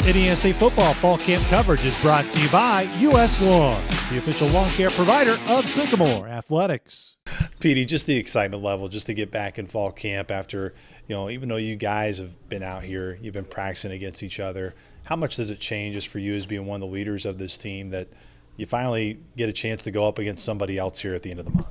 Indiana State football fall camp coverage is brought to you by U.S. Lawn, the official lawn care provider of Sycamore Athletics. Petey, just the excitement level, just to get back in fall camp after, even though you guys have been out here, you've been practicing against each other. How much does it change just for you as being one of the leaders of this team that you finally get a chance to go up against somebody else here at the end of the month?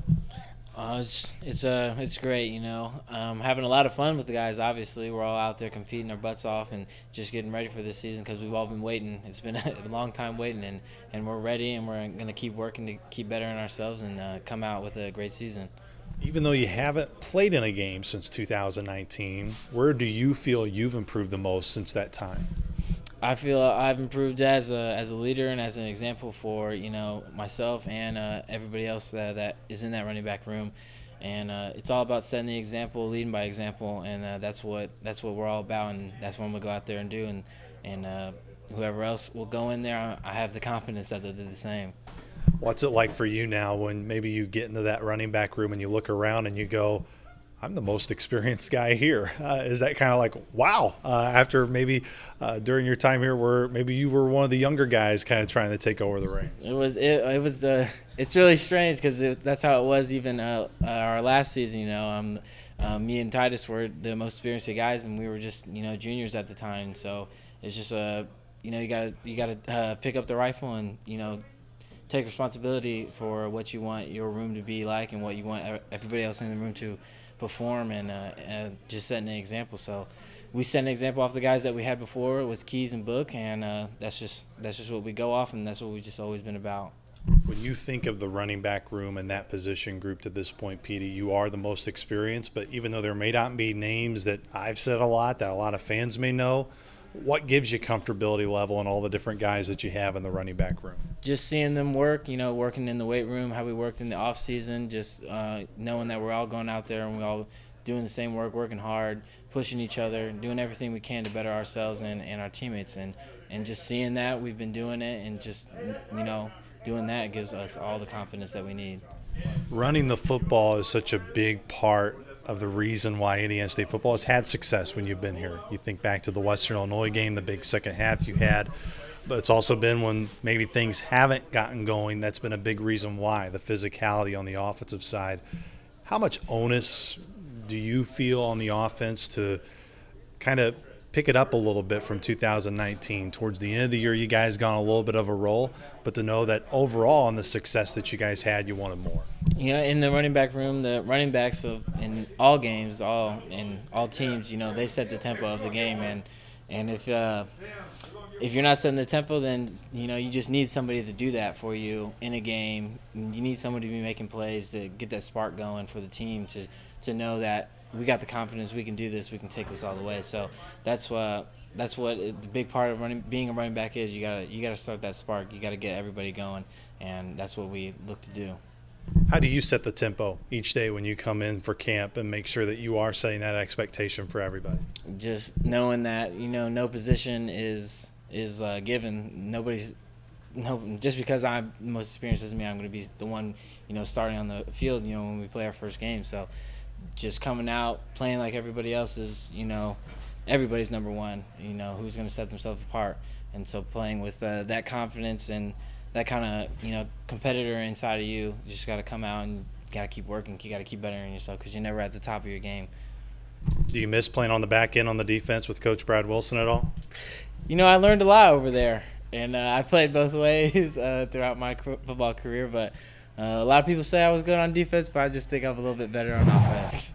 It's great, having a lot of fun with the guys. Obviously, we're all out there competing our butts off and just getting ready for this season because we've all been waiting. It's been a long time waiting, and we're ready, and we're going to keep working to keep bettering ourselves and come out with a great season. Even though you haven't played in a game since 2019, where do you feel you've improved the most since that time? I feel I've improved as a leader and as an example for myself and everybody else that is in that running back room, and it's all about setting the example, leading by example, and that's what we're all about, and that's what I'm gonna go out there and do, and whoever else will go in there, I have the confidence that they'll do the same. What's it like for you now when maybe you get into that running back room and you look around and you go, I'm the most experienced guy here? Is that kind of like, wow, after maybe during your time here where maybe you were one of the younger guys kind of trying to take over the reins? It's really strange because that's how it was even our last season. Me and Titus were the most experienced guys, and we were just juniors at the time. So it's just you gotta pick up the rifle and take responsibility for what you want your room to be like and what you want everybody else in the room to perform, and just setting an example. So we set an example off the guys that we had before with Keys and Book, and that's just what we go off, and that's what we've just always been about. When you think of the running back room and that position group to this point, Petey, you are the most experienced, but even though there may not be names that I've said a lot that a lot of fans may know, what gives you comfortability level and all the different guys that you have in the running back room? Just seeing them work, working in the weight room, how we worked in the off season, just knowing that we're all going out there and we're all doing the same work, working hard, pushing each other, doing everything we can to better ourselves and our teammates, and just seeing that we've been doing it, and just doing that gives us all the confidence that we need. Running the football is such a big part of the reason why Indiana State football has had success when you've been here. You think back to the Western Illinois game, the big second half you had, but it's also been when maybe things haven't gotten going. That's been a big reason why, the physicality on the offensive side. How much onus do you feel on the offense to kind of pick it up a little bit from 2019? Towards the end of the year, you guys got on a little bit of a roll, but to know that overall on the success that you guys had, you wanted more. In the running back room, the running backs in all games, all teams, they set the tempo of the game, and if you're not setting the tempo, then you just need somebody to do that for you in a game. You need somebody to be making plays to get that spark going for the team to know that we got the confidence, we can do this, we can take this all the way. So that's what the big part of being a running back is. You gotta start that spark. You gotta get everybody going, and that's what we look to do. How do you set the tempo each day when you come in for camp and make sure that you are setting that expectation for everybody? Just knowing that no position is given. Just because I'm the most experienced doesn't mean I'm going to be the one starting on the field when we play our first game. So just coming out playing like everybody else is everybody's number one. Who's going to set themselves apart, and so playing with that confidence and that kind of competitor inside of you just got to come out, and you got to keep working. You got to keep bettering yourself because you're never at the top of your game. Do you miss playing on the back end on the defense with Coach Brad Wilson at all? I learned a lot over there, and I played both ways throughout my football career, but a lot of people say I was good on defense, but I just think I'm a little bit better on offense.